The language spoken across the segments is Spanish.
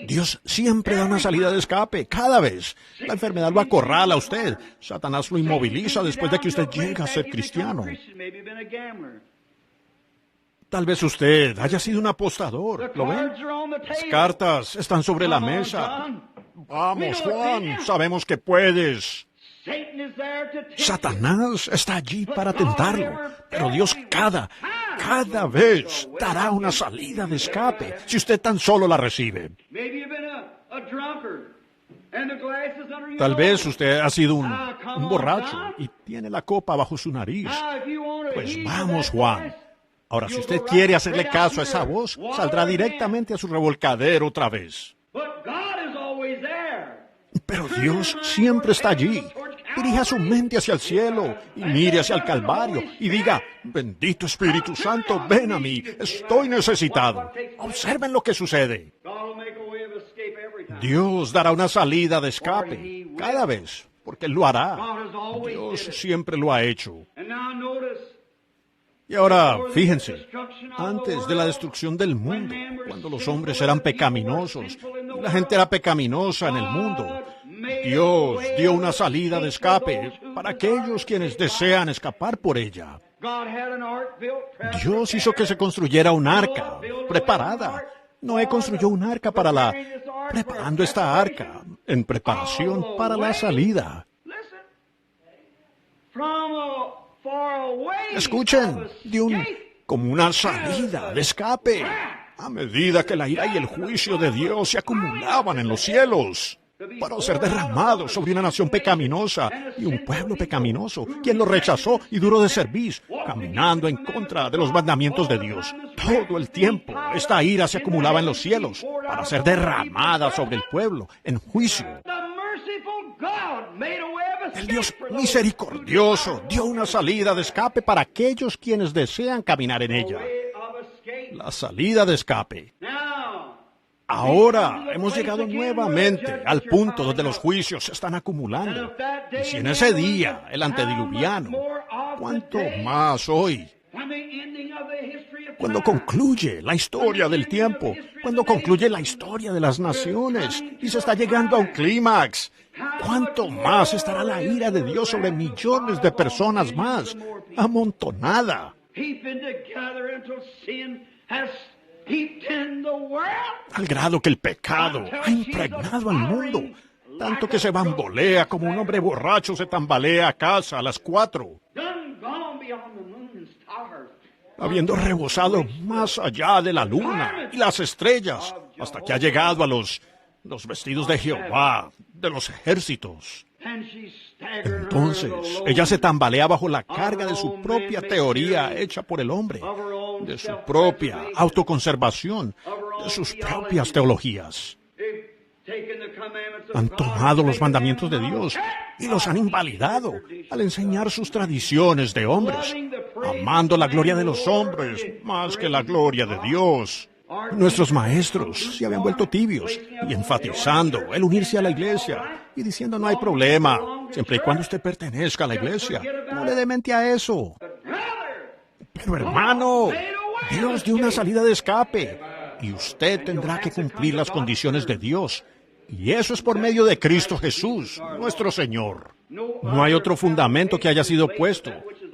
Dios siempre da una salida de escape, cada vez. La enfermedad lo acorrala a usted. Satanás lo inmoviliza después de que usted llega a ser cristiano. Tal vez usted haya sido un apostador, ¿lo ven? Las cartas están sobre la mesa. Vamos, Juan, sabemos que puedes. Satanás está allí para tentarlo, pero Dios cada vez dará una salida de escape, si usted tan solo la recibe. Tal vez usted ha sido un borracho y tiene la copa bajo su nariz. Pues vamos, Juan. Ahora, si usted quiere hacerle caso a esa voz, saldrá directamente a su revolcadero otra vez. Pero Dios siempre está allí. Dirija su mente hacia el cielo y mire hacia el Calvario y diga, bendito Espíritu Santo, ven a mí, estoy necesitado. Observen lo que sucede. Dios dará una salida de escape cada vez, porque Él lo hará. Dios siempre lo ha hecho. Y ahora, fíjense, antes de la destrucción del mundo, cuando los hombres eran pecaminosos, la gente era pecaminosa en el mundo, Dios dio una salida de escape para aquellos quienes desean escapar por ella. Dios hizo que se construyera un arca preparada. Noé construyó un arca preparando esta arca en preparación para la salida. Escuchen, como una salida de escape, a medida que la ira y el juicio de Dios se acumulaban en los cielos, para ser derramados sobre una nación pecaminosa y un pueblo pecaminoso, quien lo rechazó y duró de cerviz, caminando en contra de los mandamientos de Dios. Todo el tiempo, esta ira se acumulaba en los cielos, para ser derramada sobre el pueblo en juicio. El Dios misericordioso dio una salida de escape para aquellos quienes desean caminar en ella. La salida de escape. Ahora hemos llegado nuevamente al punto donde los juicios se están acumulando. Y si en ese día, el antediluviano, ¿cuánto más hoy? Cuando concluye la historia del tiempo, cuando concluye la historia de las naciones y se está llegando a un clímax, ¿cuánto más estará la ira de Dios sobre millones de personas más, amontonada? Al grado que el pecado ha impregnado al mundo, tanto que se bambolea como un hombre borracho se tambalea a casa a las 4. Habiendo rebosado más allá de la luna y las estrellas, hasta que ha llegado a los vestidos de Jehová, de los ejércitos. Entonces, ella se tambalea bajo la carga de su propia teoría hecha por el hombre, de su propia autoconservación, de sus propias teologías. Han tomado los mandamientos de Dios y los han invalidado al enseñar sus tradiciones de hombres, amando la gloria de los hombres más que la gloria de Dios. Nuestros maestros se habían vuelto tibios y enfatizando el unirse a la iglesia y diciendo no hay problema, siempre y cuando usted pertenezca a la iglesia. No le dé mente a eso. Pero hermano, Dios dio una salida de escape y usted tendrá que cumplir las condiciones de Dios. Y eso es por medio de Cristo Jesús, nuestro Señor. No hay otro fundamento que haya sido puesto,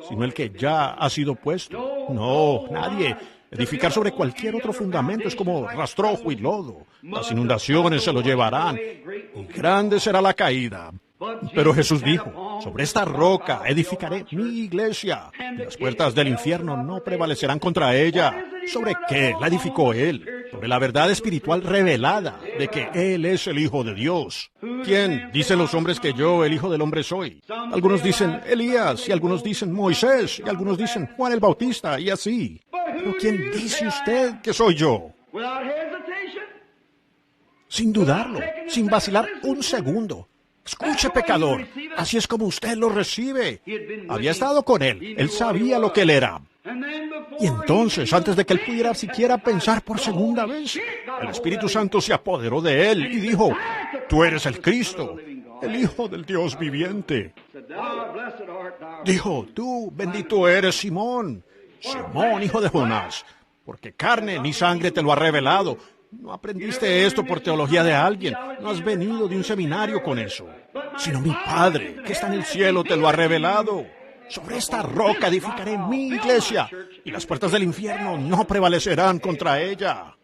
sino el que ya ha sido puesto. No, nadie. Edificar sobre cualquier otro fundamento es como rastrojo y lodo. Las inundaciones se lo llevarán y grande será la caída. Pero Jesús dijo, sobre esta roca edificaré mi iglesia, y las puertas del infierno no prevalecerán contra ella. ¿Sobre qué la edificó Él? Sobre la verdad espiritual revelada de que Él es el Hijo de Dios. ¿Quién dicen los hombres que yo, el Hijo del Hombre, soy? Algunos dicen Elías, y algunos dicen Moisés, y algunos dicen Juan el Bautista, y así. ¿Pero quién dice usted que soy yo? Sin dudarlo, sin vacilar un segundo. Escuche, pecador, así es como usted lo recibe. Había estado con él, él sabía lo que él era. Y entonces, antes de que él pudiera siquiera pensar por segunda vez, el Espíritu Santo se apoderó de él y dijo, tú eres el Cristo, el Hijo del Dios viviente. Dijo, tú bendito eres Simón, Simón, hijo de Jonás, porque carne ni sangre te lo ha revelado, No aprendiste esto por teología de alguien. No has venido de un seminario con eso. Sino mi Padre, que está en el cielo, te lo ha revelado. Sobre esta roca edificaré mi iglesia, y las puertas del infierno no prevalecerán contra ella.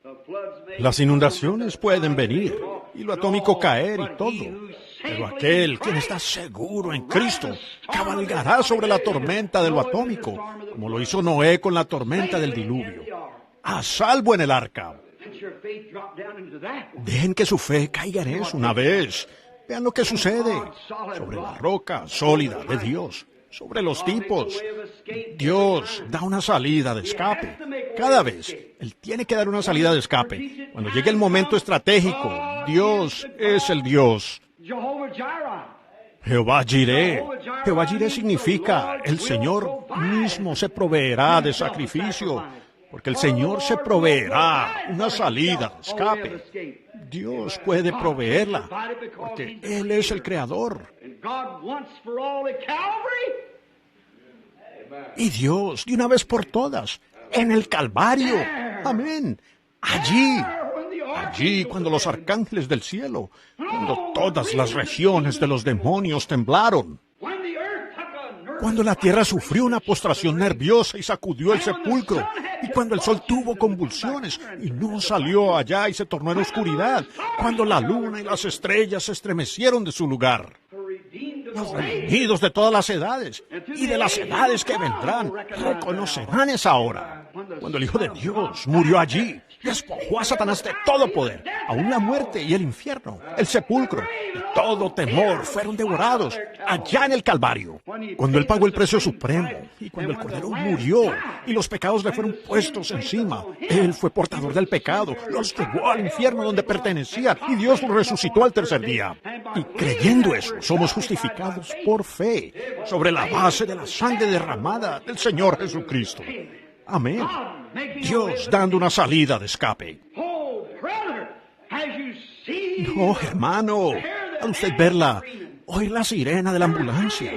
Las inundaciones pueden venir, y lo atómico caer y todo. Pero aquel quien está seguro en Cristo cabalgará sobre la tormenta de lo atómico, como lo hizo Noé con la tormenta del diluvio, a salvo en el arca. Dejen que su fe caiga en eso una vez. Vean lo que sucede sobre la roca sólida de Dios, sobre los tipos. Dios da una salida de escape. Cada vez, Él tiene que dar una salida de escape. Cuando llegue el momento estratégico, Dios es el Dios. Jehová Jireh. Jehová Jireh significa el Señor mismo se proveerá de sacrificio, porque el Señor se proveerá una salida de escape. Dios puede proveerla, porque Él es el Creador. Y Dios, de una vez por todas, en el Calvario. Amén. Allí, cuando los arcángeles del cielo, cuando todas las regiones de los demonios temblaron, cuando la tierra sufrió una postración nerviosa y sacudió el sepulcro, y cuando el sol tuvo convulsiones y no salió allá y se tornó en oscuridad, cuando la luna y las estrellas se estremecieron de su lugar. Los redimidos de todas las edades y de las edades que vendrán reconocerán esa hora. Cuando el Hijo de Dios murió allí, despojó a Satanás de todo poder, aún la muerte y el infierno, el sepulcro y todo temor fueron devorados allá en el Calvario. Cuando Él pagó el precio supremo y cuando el Cordero murió y los pecados le fueron puestos encima, Él fue portador del pecado, los llevó al infierno donde pertenecían y Dios lo resucitó al tercer día. Y creyendo eso, somos justificados por fe, sobre la base de la sangre derramada del Señor Jesucristo. Amén. Dios dando una salida de escape. No, hermano, al usted verla, oír la sirena de la ambulancia,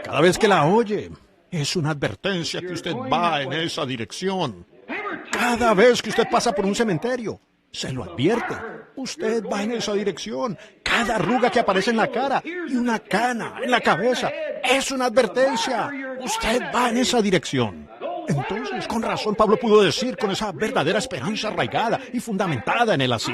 cada vez que la oye, es una advertencia que usted va en esa dirección. Cada vez que usted pasa por un cementerio, se lo advierte. Usted va en esa dirección. Cada arruga que aparece en la cara y una cana en la cabeza es una advertencia. Usted va en esa dirección. Entonces, con razón, Pablo pudo decir con esa verdadera esperanza arraigada y fundamentada en él así.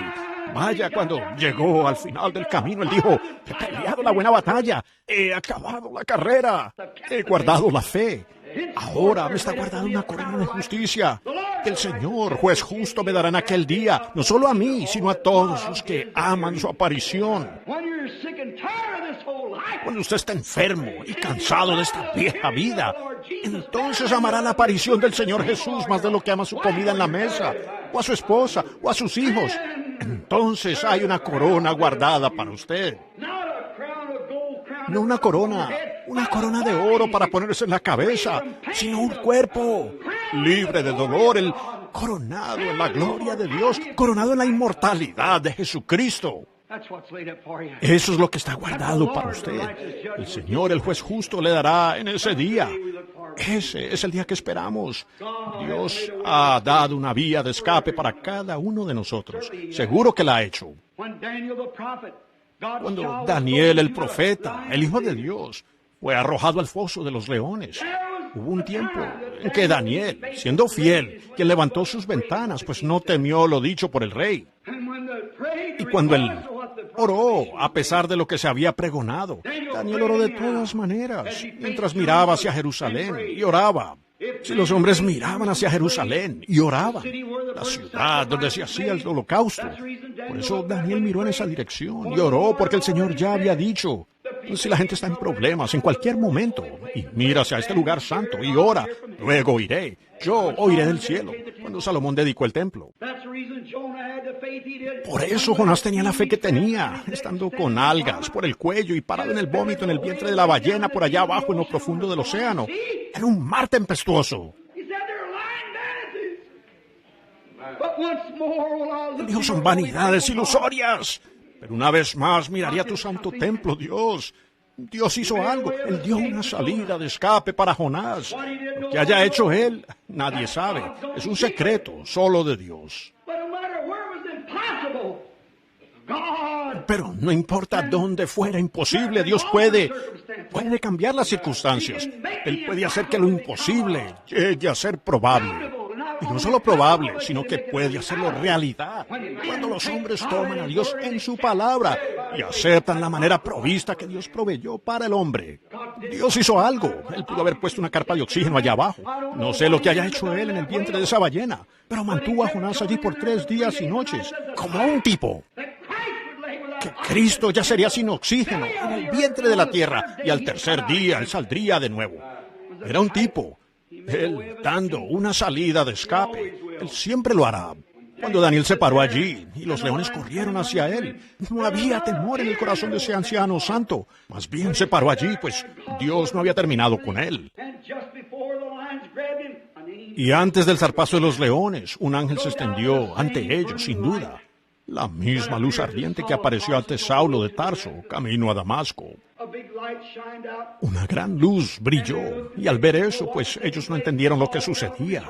Vaya, cuando llegó al final del camino, él dijo, he peleado la buena batalla, he acabado la carrera, he guardado la fe. Ahora me está guardando una corona de justicia. El Señor, juez justo, me dará en aquel día, no solo a mí, sino a todos los que aman su aparición. Cuando usted está enfermo y cansado de esta vieja vida, entonces amará la aparición del Señor Jesús más de lo que ama su comida en la mesa, o a su esposa, o a sus hijos. Entonces hay una corona guardada para usted. No una corona de oro para ponerse en la cabeza, sino un cuerpo libre de dolor, el coronado en la gloria de Dios, coronado en la inmortalidad de Jesucristo. Eso es lo que está guardado para usted. El Señor, el juez justo, le dará en ese día. Ese es el día que esperamos. Dios ha dado una vía de escape para cada uno de nosotros. Seguro que la ha hecho. Cuando Daniel el profeta, el Hijo de Dios, fue arrojado al foso de los leones, hubo un tiempo en que Daniel, siendo fiel, quien levantó sus ventanas, pues no temió lo dicho por el rey. Y cuando él oró, a pesar de lo que se había pregonado, Daniel oró de todas maneras, mientras miraba hacia Jerusalén y oraba. Si los hombres miraban hacia Jerusalén y oraban, la ciudad donde se hacía el holocausto, por eso Daniel miró en esa dirección y oró porque el Señor ya había dicho, si la gente está en problemas en cualquier momento y mira hacia este lugar santo y ora, luego iré, yo oiré del cielo, cuando Salomón dedicó el templo. Por eso Jonás tenía la fe que tenía, estando con algas por el cuello y parado en el vómito en el vientre de la ballena por allá abajo en lo profundo del océano, en un mar tempestuoso. Él dijo, son vanidades ilusorias, pero una vez más miraría tu santo templo, Dios. Dios hizo algo, Él dio una salida de escape para Jonás. Lo que haya hecho Él, nadie sabe, es un secreto solo de Dios. Pero no importa dónde fuera imposible, Dios puede cambiar las circunstancias. Él puede hacer que lo imposible llegue a ser probable. Y no solo probable, sino que puede hacerlo realidad. Cuando los hombres toman a Dios en su palabra y aceptan la manera provista que Dios proveyó para el hombre. Dios hizo algo. Él pudo haber puesto una carpa de oxígeno allá abajo. No sé lo que haya hecho él en el vientre de esa ballena, pero mantuvo a Jonás allí por 3 días y noches, como un tipo. Que Cristo ya sería sin oxígeno en el vientre de la tierra y al 3er día él saldría de nuevo. Era un tipo. Él dando una salida de escape. Él siempre lo hará. Cuando Daniel se paró allí y los leones corrieron hacia él, no había temor en el corazón de ese anciano santo. Más bien se paró allí, pues Dios no había terminado con él. Y antes del zarpazo de los leones, un ángel se extendió ante ellos, sin duda. La misma luz ardiente que apareció ante Saulo de Tarso, camino a Damasco. Una gran luz brilló, y al ver eso, pues ellos no entendieron lo que sucedía.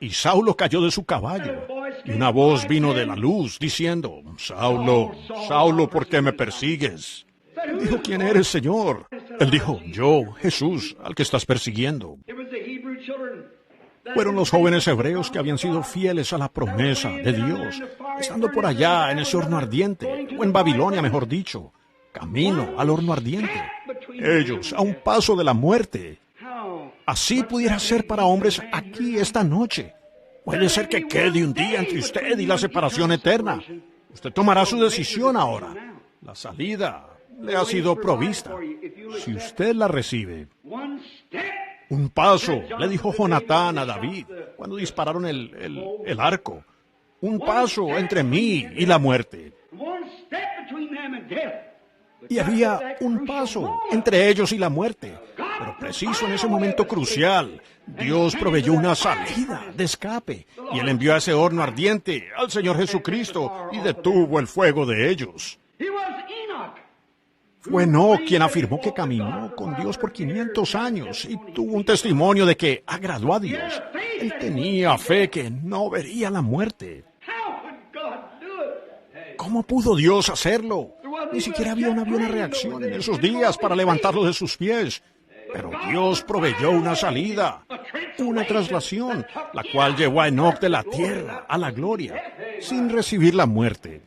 Y Saulo cayó de su caballo, y una voz vino de la luz, diciendo, Saulo, Saulo, ¿por qué me persigues? Dijo, ¿quién eres, Señor? Él dijo, yo, Jesús, al que estás persiguiendo. Fueron los jóvenes hebreos que habían sido fieles a la promesa de Dios, estando por allá en ese horno ardiente, o en Babilonia, mejor dicho, camino al horno ardiente. Ellos, a un paso de la muerte. Así pudiera ser para hombres aquí esta noche. Puede ser que quede un día entre usted y la separación eterna. Usted tomará su decisión ahora. La salida le ha sido provista, si usted la recibe. Un paso, le dijo Jonatán a David cuando dispararon el arco. Un paso entre mí y la muerte. Y había un paso entre ellos y la muerte. Pero preciso en ese momento crucial, Dios proveyó una salida de escape. Y Él envió a ese horno ardiente al Señor Jesucristo y detuvo el fuego de ellos. Fue Enoc quien afirmó que caminó con Dios por 500 años y tuvo un testimonio de que agradó a Dios. Él tenía fe que no vería la muerte. ¿Cómo pudo Dios hacerlo? Ni siquiera había una buena reacción en esos días para levantarlo de sus pies. Pero Dios proveyó una salida, una traslación, la cual llevó a Enoc de la tierra a la gloria, sin recibir la muerte.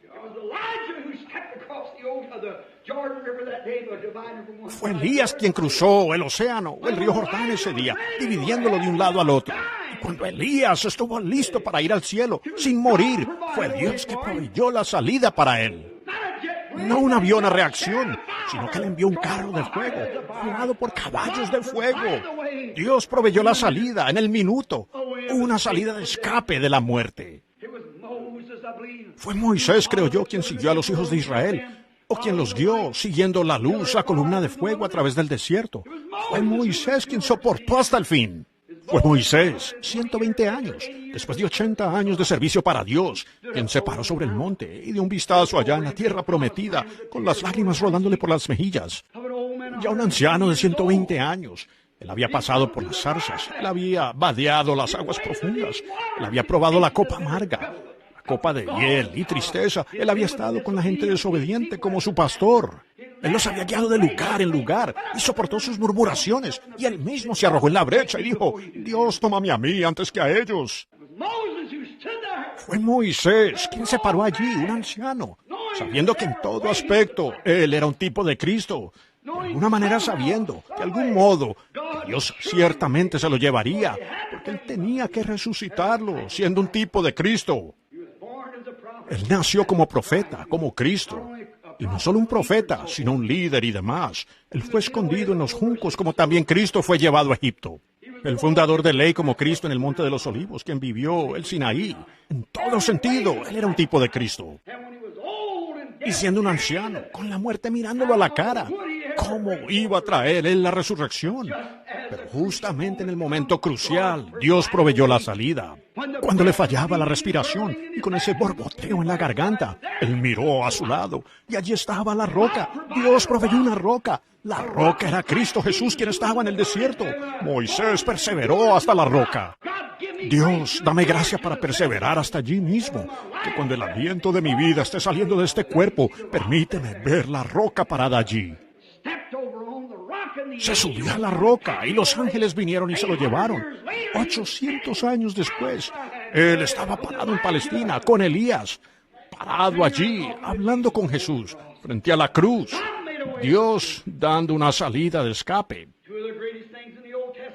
Fue Elías quien cruzó el océano, el río Jordán ese día, dividiéndolo de un lado al otro. Y cuando Elías estuvo listo para ir al cielo, sin morir, fue Dios que proveyó la salida para él. No un avión a reacción, sino que le envió un carro de fuego, formado por caballos de fuego. Dios proveyó la salida en el minuto, una salida de escape de la muerte. Fue Moisés, creo yo, quien siguió a los hijos de Israel, o quien los guió siguiendo la luz, la columna de fuego a través del desierto. Fue Moisés quien soportó hasta el fin. Fue Moisés, 120 años, después de 80 años de servicio para Dios, quien se paró sobre el monte y dio un vistazo allá en la tierra prometida, con las lágrimas rodándole por las mejillas. Ya un anciano de 120 años. Él había pasado por las zarzas, él había vadeado las aguas profundas, él había probado la copa amarga, la copa de hiel y tristeza. Él había estado con la gente desobediente como su pastor. Él los había guiado de lugar en lugar y soportó sus murmuraciones. Y él mismo se arrojó en la brecha y dijo, Dios, tómame a mí antes que a ellos. Fue Moisés quien se paró allí, un anciano, sabiendo que en todo aspecto él era un tipo de Cristo. De alguna manera sabiendo, de algún modo, que Dios ciertamente se lo llevaría, porque él tenía que resucitarlo, siendo un tipo de Cristo. Él nació como profeta, como Cristo. Y no solo un profeta, sino un líder y demás. Él fue escondido en los juncos, como también Cristo fue llevado a Egipto. El fundador de ley como Cristo en el Monte de los Olivos, quien vivió el Sinaí. En todo sentido, él era un tipo de Cristo. Y siendo un anciano, con la muerte mirándolo a la cara, ¿cómo iba a traer él la resurrección? Pero justamente en el momento crucial, Dios proveyó la salida. Cuando le fallaba la respiración y con ese borboteo en la garganta, él miró a su lado y allí estaba la roca. Dios proveyó una roca. La roca era Cristo Jesús quien estaba en el desierto. Moisés perseveró hasta la roca. Dios, dame gracia para perseverar hasta allí mismo, que cuando el aliento de mi vida esté saliendo de este cuerpo, permíteme ver la roca parada allí. Se subió a la roca y los ángeles vinieron y se lo llevaron. 800 años después, él estaba parado en Palestina con Elías, parado allí, hablando con Jesús, frente a la cruz. Dios dando una salida de escape.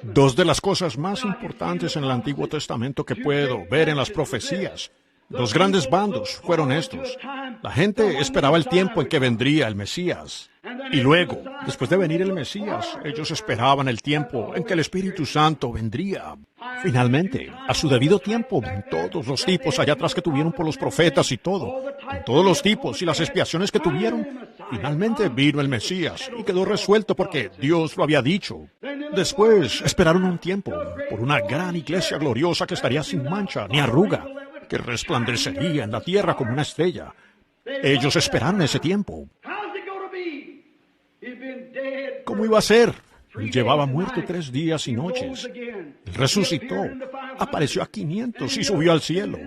Dos de las cosas más importantes en el Antiguo Testamento que puedo ver en las profecías. Dos grandes bandos fueron estos. La gente esperaba el tiempo en que vendría el Mesías. Y luego, después de venir el Mesías, ellos esperaban el tiempo en que el Espíritu Santo vendría. Finalmente, a su debido tiempo, todos los tipos allá atrás que tuvieron por los profetas y todo, con todos los tipos y las expiaciones que tuvieron, finalmente vino el Mesías y quedó resuelto porque Dios lo había dicho. Después esperaron un tiempo por una gran iglesia gloriosa que estaría sin mancha ni arruga, que resplandecería en la tierra como una estrella. Ellos esperaron ese tiempo. ¿Cómo iba a ser? Él llevaba muerto 3 días y noches. Él resucitó, apareció a 500 y subió al cielo.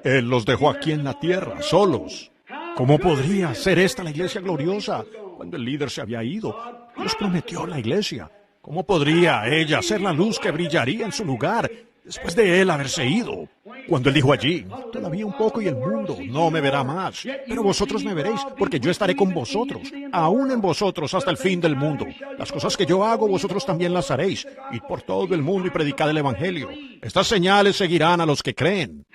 Él los dejó aquí en la tierra, solos. ¿Cómo podría ser esta la iglesia gloriosa cuando el líder se había ido? Dios prometió la iglesia. ¿Cómo podría ella ser la luz que brillaría en su lugar después de él haberse ido? Cuando él dijo allí, todavía un poco y el mundo no me verá más, pero vosotros me veréis, porque yo estaré con vosotros, aún en vosotros hasta el fin del mundo. Las cosas que yo hago, vosotros también las haréis. Id por todo el mundo y predicad el Evangelio. Estas señales seguirán a los que creen.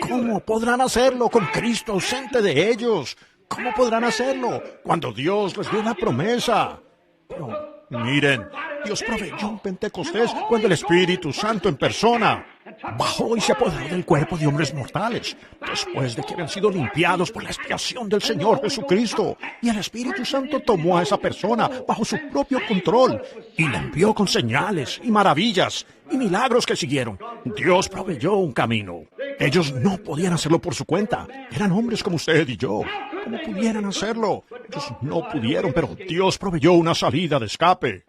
¿Cómo podrán hacerlo con Cristo ausente de ellos? ¿Cómo podrán hacerlo cuando Dios les dio una promesa? Pero miren, Dios proveyó un Pentecostés cuando el Espíritu Santo en persona bajó y se apoderó del cuerpo de hombres mortales, después de que habían sido limpiados por la expiación del Señor Jesucristo. Y el Espíritu Santo tomó a esa persona bajo su propio control y la envió con señales y maravillas y milagros que siguieron. Dios proveyó un camino. Ellos no podían hacerlo por su cuenta. Eran hombres como usted y yo. ¿Cómo pudieran hacerlo? Ellos no pudieron, pero Dios proveyó una salida de escape.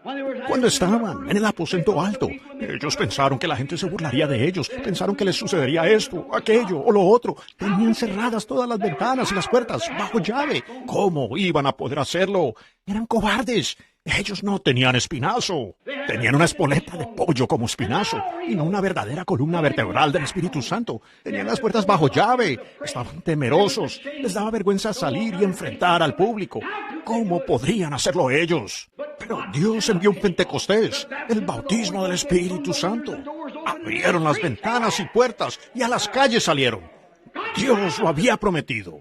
Cuando estaban en el aposento alto, ellos pensaron que la gente se burlaría de ellos. Pensaron que les sucedería esto, aquello o lo otro. Tenían cerradas todas las ventanas y las puertas bajo llave. ¿Cómo iban a poder hacerlo? Eran cobardes. Ellos no tenían espinazo. Tenían una espoleta de pollo como espinazo y no una verdadera columna vertebral del Espíritu Santo. Tenían las puertas bajo llave. Estaban temerosos. Les daba vergüenza salir y enfrentar al público. ¿Cómo podrían hacerlo ellos? Pero Dios envió un Pentecostés, el bautismo del Espíritu Santo. Abrieron las ventanas y puertas y a las calles salieron. Dios lo había prometido.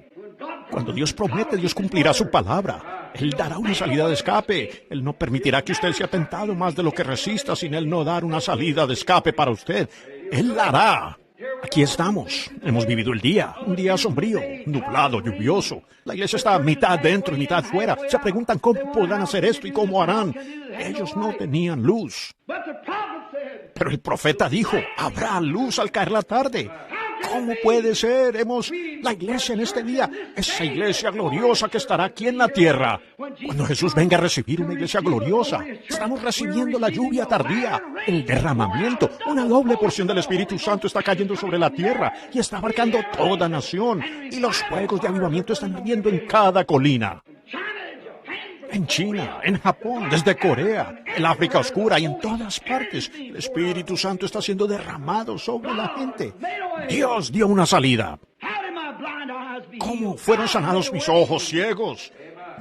Cuando Dios promete, Dios cumplirá su palabra. Él dará una salida de escape. Él no permitirá que usted sea tentado más de lo que resista sin Él no dar una salida de escape para usted. Él la hará. Aquí estamos. Hemos vivido el día, un día sombrío, nublado, lluvioso. La iglesia está mitad dentro y mitad fuera. Se preguntan cómo podrán hacer esto y cómo harán. Ellos no tenían luz. Pero el profeta dijo, habrá luz al caer la tarde. ¿Cómo puede ser? La iglesia en este día, esa iglesia gloriosa que estará aquí en la tierra. Cuando Jesús venga a recibir una iglesia gloriosa, estamos recibiendo la lluvia tardía, el derramamiento. Una doble porción del Espíritu Santo está cayendo sobre la tierra y está abarcando toda nación. Y los fuegos de avivamiento están ardiendo en cada colina. En China, en Japón, desde Corea, en la África Oscura y en todas partes, el Espíritu Santo está siendo derramado sobre la gente. Dios dio una salida. ¿Cómo fueron sanados mis ojos ciegos?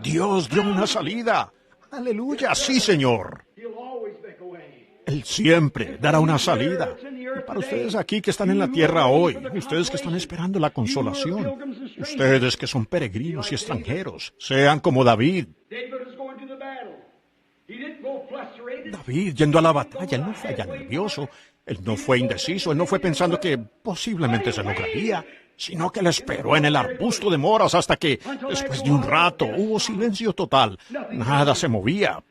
Dios dio una salida. Aleluya, sí, Señor. Él siempre dará una salida. Y para ustedes aquí que están en la tierra hoy, ustedes que están esperando la consolación, ustedes que son peregrinos y extranjeros, sean como David. David yendo a la batalla, él no fue allá nervioso, él no fue indeciso, él no fue pensando que posiblemente se lograría, sino que él esperó en el arbusto de moras hasta que, después de un rato, hubo silencio total. Nada se movía.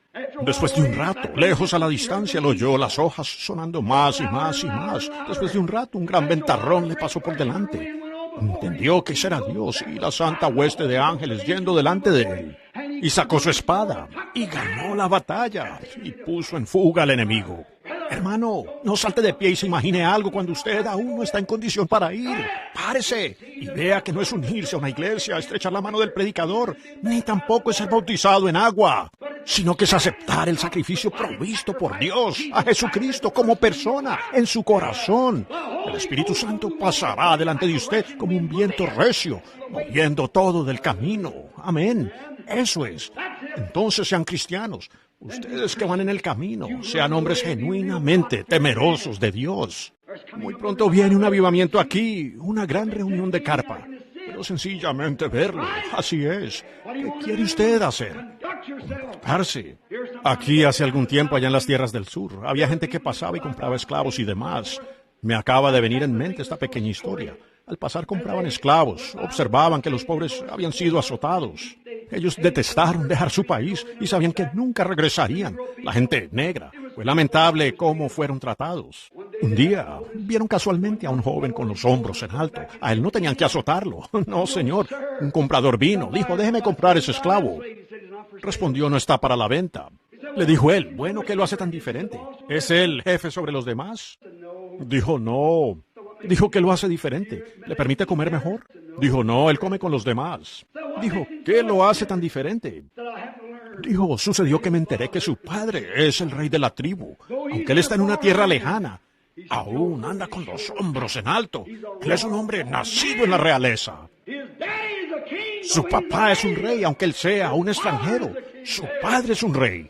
Después de un rato, lejos a la distancia, lo oyó las hojas sonando más y más y más. Después de un rato, un gran ventarrón le pasó por delante. Entendió que ese era Dios y la santa hueste de ángeles yendo delante de él. Y sacó su espada y ganó la batalla y puso en fuga al enemigo. Hermano, no salte de pie y se imagine algo cuando usted aún no está en condición para ir. Párese y vea que no es unirse a una iglesia, estrechar la mano del predicador, ni tampoco es ser bautizado en agua, sino que es aceptar el sacrificio provisto por Dios, a Jesucristo como persona, en su corazón. El Espíritu Santo pasará delante de usted como un viento recio, moviendo todo del camino. Amén. Eso es. Entonces sean cristianos. Ustedes que van en el camino, sean hombres genuinamente temerosos de Dios. Muy pronto viene un avivamiento aquí, una gran reunión de carpa. Pero sencillamente verlo, así es. ¿Qué quiere usted hacer? Comportarse. Aquí hace algún tiempo, allá en las tierras del sur, había gente que pasaba y compraba esclavos y demás. Me acaba de venir en mente esta pequeña historia. Al pasar compraban esclavos, observaban que los pobres habían sido azotados. Ellos detestaron dejar su país y sabían que nunca regresarían. La gente negra. Fue lamentable cómo fueron tratados. Un día vieron casualmente a un joven con los hombros en alto. A él no tenían que azotarlo. No, señor. Un comprador vino. Dijo, déjeme comprar ese esclavo. Respondió, no está para la venta. Le dijo él, bueno, ¿qué lo hace tan diferente? ¿Es él jefe sobre los demás? Dijo, no. Dijo que lo hace diferente. ¿Le permite comer mejor? Dijo, no, él come con los demás. Dijo, ¿qué lo hace tan diferente? Dijo, sucedió que me enteré que su padre es el rey de la tribu. Aunque él está en una tierra lejana, aún anda con los hombros en alto. Él es un hombre nacido en la realeza. Su papá es un rey, aunque él sea un extranjero. Su padre es un rey.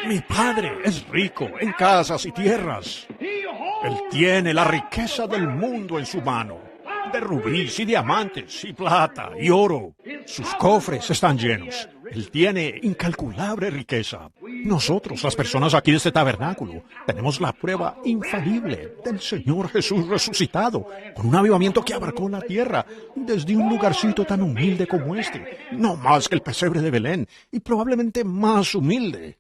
Mi padre es rico en casas y tierras. Él tiene la riqueza del mundo en su mano, de rubíes y diamantes y plata y oro. Sus cofres están llenos. Él tiene incalculable riqueza. Nosotros, las personas aquí de este tabernáculo, tenemos la prueba infalible del Señor Jesús resucitado, con un avivamiento que abarcó la tierra, desde un lugarcito tan humilde como este, no más que el pesebre de Belén, y probablemente más humilde.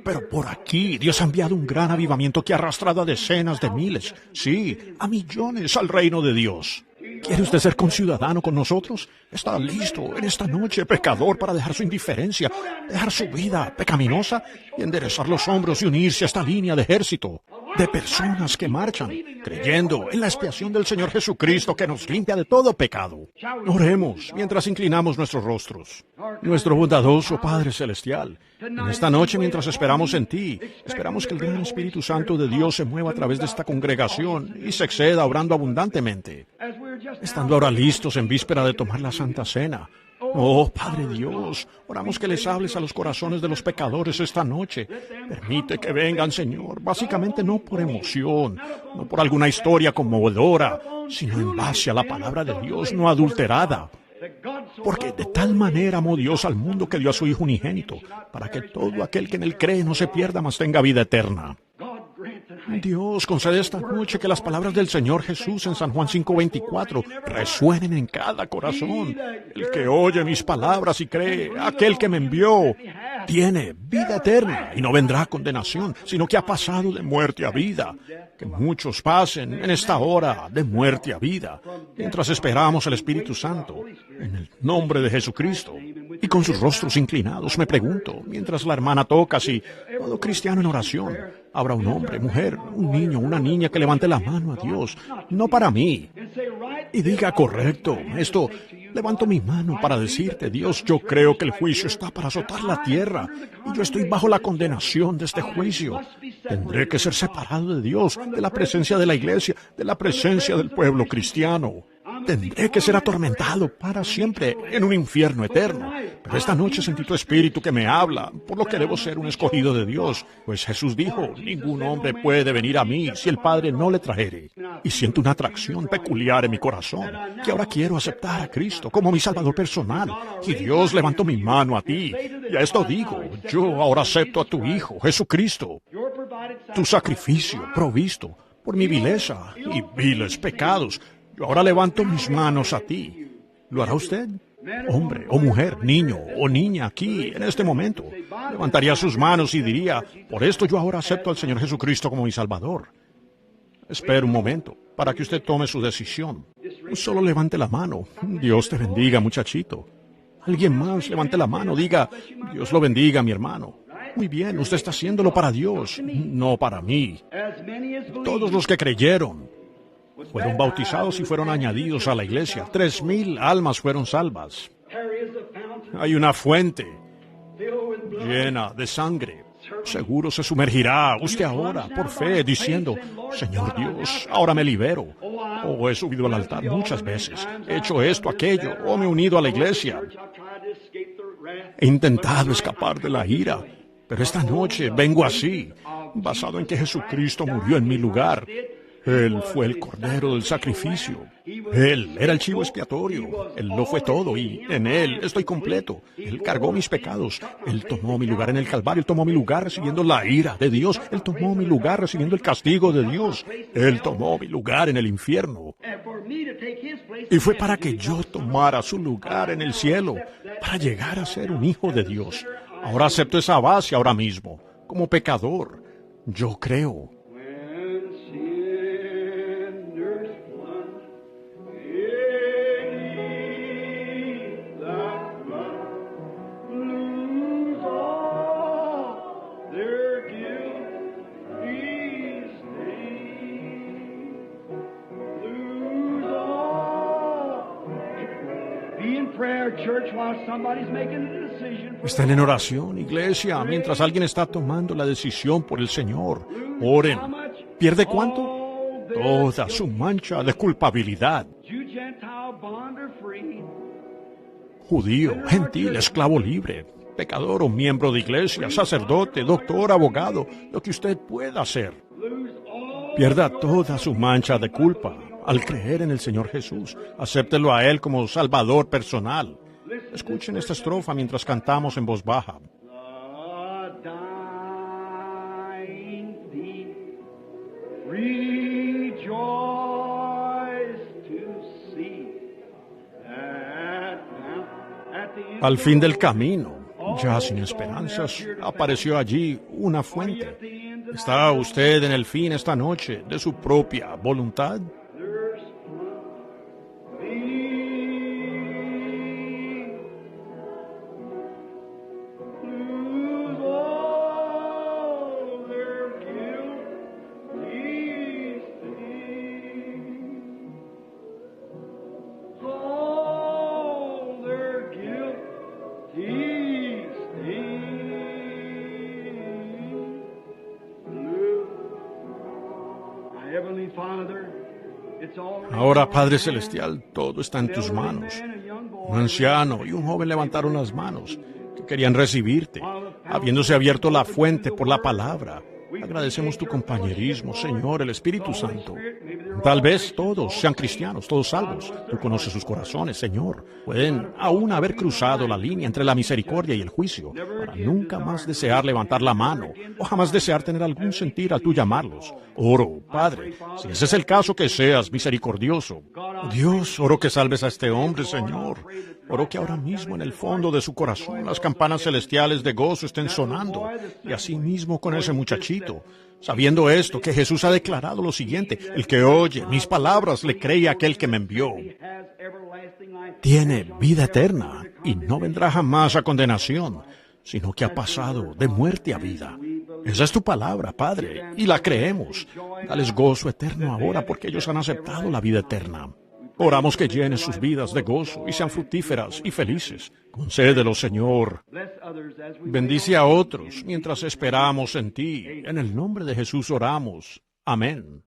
Pero por aquí Dios ha enviado un gran avivamiento que ha arrastrado a decenas de miles, sí, a millones al reino de Dios. ¿Quiere usted ser conciudadano con nosotros? ¿Está listo en esta noche, pecador, para dejar su indiferencia, dejar su vida pecaminosa y enderezar los hombros y unirse a esta línea de ejército de personas que marchan, creyendo en la expiación del Señor Jesucristo que nos limpia de todo pecado? Oremos mientras inclinamos nuestros rostros. Nuestro bondadoso Padre Celestial, en esta noche mientras esperamos en ti, esperamos que el gran Espíritu Santo de Dios se mueva a través de esta congregación y se exceda obrando abundantemente. Estando ahora listos en víspera de tomar la Santa Cena, oh, Padre Dios, oramos que les hables a los corazones de los pecadores esta noche. Permite que vengan, Señor, básicamente no por emoción, no por alguna historia conmovedora, sino en base a la palabra de Dios no adulterada. Porque de tal manera amó Dios al mundo que dio a su Hijo unigénito, para que todo aquel que en él cree no se pierda, mas tenga vida eterna. Dios, concede esta noche que las palabras del Señor Jesús en San Juan 5:24 resuenen en cada corazón. El que oye mis palabras y cree, aquel que me envió, tiene vida eterna y no vendrá a condenación, sino que ha pasado de muerte a vida. Que muchos pasen en esta hora de muerte a vida, mientras esperamos al Espíritu Santo, en el nombre de Jesucristo. Y con sus rostros inclinados me pregunto, mientras la hermana toca, si todo cristiano en oración habrá un hombre, mujer, un niño, una niña que levante la mano a Dios, no para mí, y diga, correcto, esto, levanto mi mano para decirte, Dios, yo creo que el juicio está para azotar la tierra, y yo estoy bajo la condenación de este juicio. Tendré que ser separado de Dios, de la presencia de la iglesia, de la presencia del pueblo cristiano. Tendré que ser atormentado para siempre en un infierno eterno. Pero esta noche sentí tu espíritu que me habla, por lo que debo ser un escogido de Dios. Pues Jesús dijo, ningún hombre puede venir a mí si el Padre no le trajere. Y siento una atracción peculiar en mi corazón, que ahora quiero aceptar a Cristo como mi Salvador personal. Y Dios levantó mi mano a ti. Y a esto digo, yo ahora acepto a tu Hijo, Jesucristo. Tu sacrificio provisto por mi vileza y viles pecados. Yo ahora levanto mis manos a ti. ¿Lo hará usted? Hombre o mujer, niño o niña aquí, en este momento, levantaría sus manos y diría, por esto yo ahora acepto al Señor Jesucristo como mi Salvador. Espere un momento, para que usted tome su decisión. Solo levante la mano. Dios te bendiga, muchachito. Alguien más, levante la mano, diga, Dios lo bendiga, mi hermano. Muy bien, usted está haciéndolo para Dios, no para mí. Todos los que creyeron fueron bautizados y fueron añadidos a la iglesia. 3,000 almas fueron salvas. Hay una fuente llena de sangre. Seguro se sumergirá usted ahora por fe diciendo, Señor Dios, ahora me libero. Oh, he subido al altar muchas veces, he hecho esto, aquello, o me he unido a la iglesia. He intentado escapar de la ira, pero esta noche vengo así, basado en que Jesucristo murió en mi lugar. Él fue el cordero del sacrificio. Él era el chivo expiatorio. Él lo fue todo y en Él estoy completo. Él cargó mis pecados. Él tomó mi lugar en el Calvario. Él tomó mi lugar recibiendo la ira de Dios. Él tomó mi lugar recibiendo el castigo de Dios. Él tomó mi lugar en el infierno. Y fue para que yo tomara su lugar en el cielo, para llegar a ser un hijo de Dios. Ahora acepto esa base ahora mismo, como pecador. Yo creo. Estén en oración, iglesia, mientras alguien está tomando la decisión por el Señor. Oren. ¿Pierde cuánto? Toda su mancha de culpabilidad. Judío, gentil, esclavo libre, pecador o miembro de iglesia, sacerdote, doctor, abogado, lo que usted pueda hacer. Pierda toda su mancha de culpa al creer en el Señor Jesús. Acéptelo a Él como Salvador personal. Escuchen esta estrofa mientras cantamos en voz baja. Al fin del camino, ya sin esperanzas, apareció allí una fuente. ¿Está usted en el fin esta noche de su propia voluntad? Ahora, Padre Celestial, todo está en tus manos. Un anciano y un joven levantaron las manos, que querían recibirte, habiéndose abierto la fuente por la palabra. Agradecemos tu compañerismo, Señor, el Espíritu Santo. Tal vez todos sean cristianos, todos salvos. Tú conoces sus corazones, Señor. Pueden aún haber cruzado la línea entre la misericordia y el juicio, para nunca más desear levantar la mano, o jamás desear tener algún sentir al tú llamarlos. Oro, Padre, si ese es el caso, que seas misericordioso. Dios, oro que salves a este hombre, Señor. Oro que ahora mismo en el fondo de su corazón las campanas celestiales de gozo estén sonando, y así mismo con ese muchachito, sabiendo esto, que Jesús ha declarado lo siguiente: el que oye mis palabras le cree a aquel que me envió. Tiene vida eterna y no vendrá jamás a condenación, sino que ha pasado de muerte a vida. Esa es tu palabra, Padre, y la creemos. Dales gozo eterno ahora, porque ellos han aceptado la vida eterna. Oramos que llenes sus vidas de gozo y sean fructíferas y felices. Concédelo, Señor. Bendice a otros mientras esperamos en ti. En el nombre de Jesús oramos. Amén.